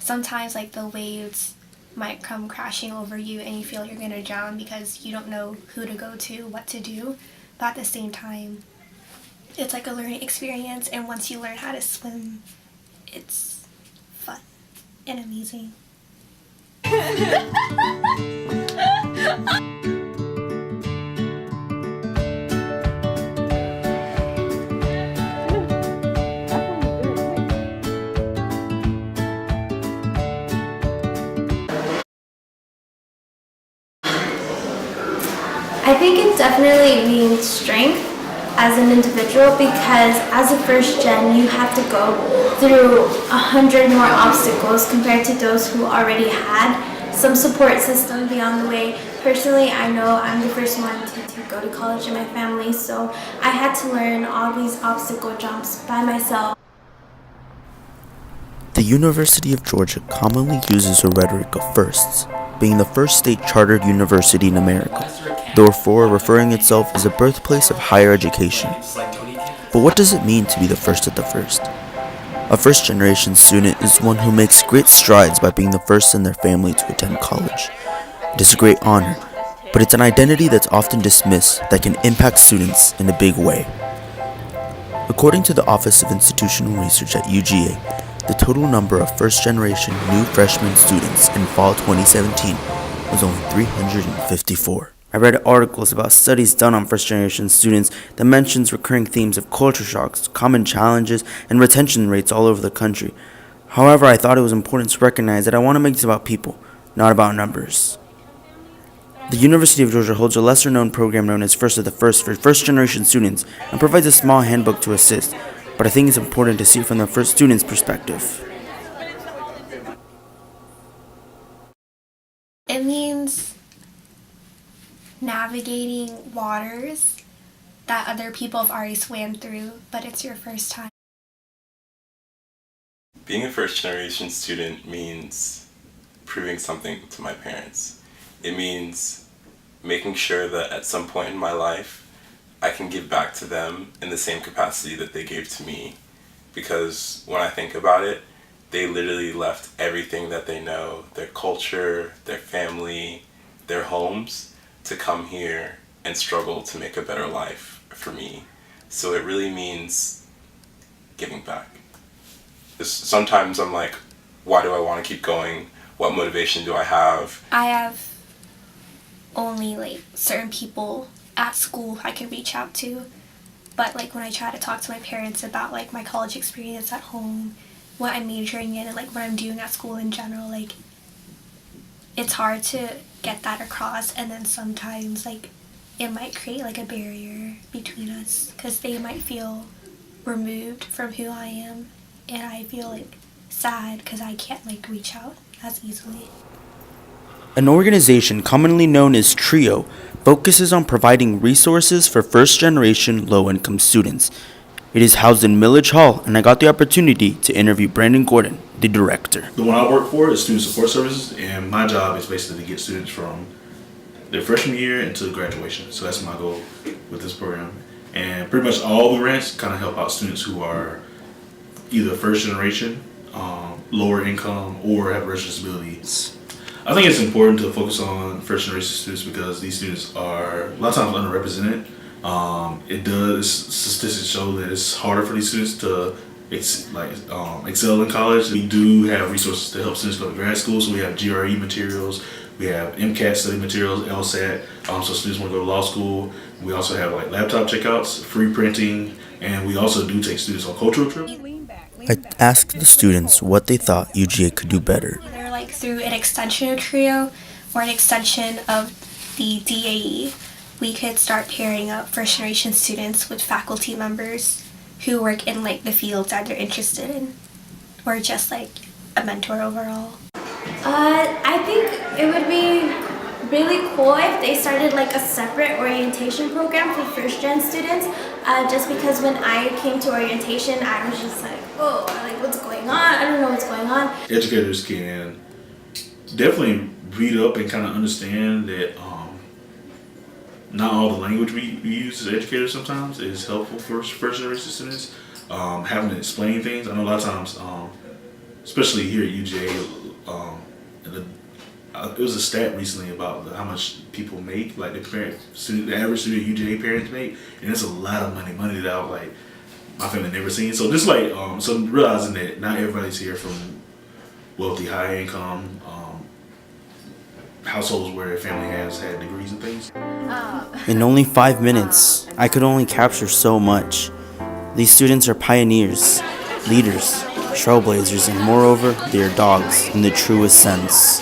sometimes like the waves might come crashing over you and you feel you're going to drown because you don't know who to go to, what to do. But at the same time, it's like a learning experience, and once you learn how to swim, it's fun and amazing. I think it definitely means strength as an individual, because as a first gen you have to go through 100 more obstacles compared to those who already had some support system beyond the way. Personally, I know I'm the first one to go to college in my family, so I had to learn all these obstacle jumps by myself. The University of Georgia commonly uses a rhetoric of firsts, being the first state-chartered university in America, therefore referring itself as a birthplace of higher education. But what does it mean to be the first at the first? A first-generation student is one who makes great strides by being the first in their family to attend college. It is a great honor, but it's an identity that's often dismissed that can impact students in a big way. According to the Office of Institutional Research at UGA, the total number of first-generation new freshman students in fall 2017 was only 354. I read articles about studies done on first-generation students that mentions recurring themes of culture shocks, common challenges, and retention rates all over the country. However, I thought it was important to recognize that I want to make this about people, not about numbers. The University of Georgia holds a lesser-known program known as First of the First for first-generation students and provides a small handbook to assist, but I think it's important to see it from the first student's perspective. It means navigating waters that other people have already swam through, but it's your first time. Being a first-generation student means proving something to my parents. It means making sure that at some point in my life, I can give back to them in the same capacity that they gave to me. Because when I think about it, they literally left everything that they know, their culture, their family, their homes, to come here and struggle to make a better life for me. So it really means giving back. Sometimes I'm like, why do I want to keep going? What motivation do I have? I have only like certain people at school I can reach out to, but like when I try to talk to my parents about like my college experience at home, what I'm majoring in, and like what I'm doing at school in general, like it's hard to get that across, and then sometimes like it might create like a barrier between us because they might feel removed from who I am, and I feel like sad because I can't like reach out as easily. An organization commonly known as TRIO focuses on providing resources for first-generation low-income students. It is housed in Millage Hall, and I got the opportunity to interview Brandon Gordon, the director. The one I work for is Student Support Services, and my job is basically to get students from their freshman year into graduation. So that's my goal with this program. And pretty much all the grants kind of help out students who are either first generation, lower income, or have racial disabilities. I think it's important to focus on first generation students because these students are a lot of times underrepresented. Statistics show that it's harder for these students to excel in college. We do have resources to help students go to grad school, so we have GRE materials, we have MCAT study materials, LSAT, so students want to go to law school. We also have like laptop checkouts, free printing, and we also do take students on cultural trips. I asked the students what they thought UGA could do better. Either like through an extension of TRIO or an extension of the DAE, we could start pairing up first generation students with faculty members who work in like the fields that they're interested in, or just like a mentor overall. I think it would be really cool if they started like a separate orientation program for first gen students, just because when I came to orientation I was just like, oh, like what's going on? I don't know what's going on. Educators can definitely read up and kind of understand that not all the language we use as educators sometimes is helpful for first generation students. Having to explain things. I know a lot of times especially here at UGA. It was a stat recently about how much people make, like the average student UGA parents make, and it's a lot of money that like my family never seen. So just like so realizing that not everybody's here from wealthy, high income households where a family has had degrees and things. In only 5 minutes, I could only capture so much. These students are pioneers, leaders, trailblazers, and moreover, they are dogs in the truest sense.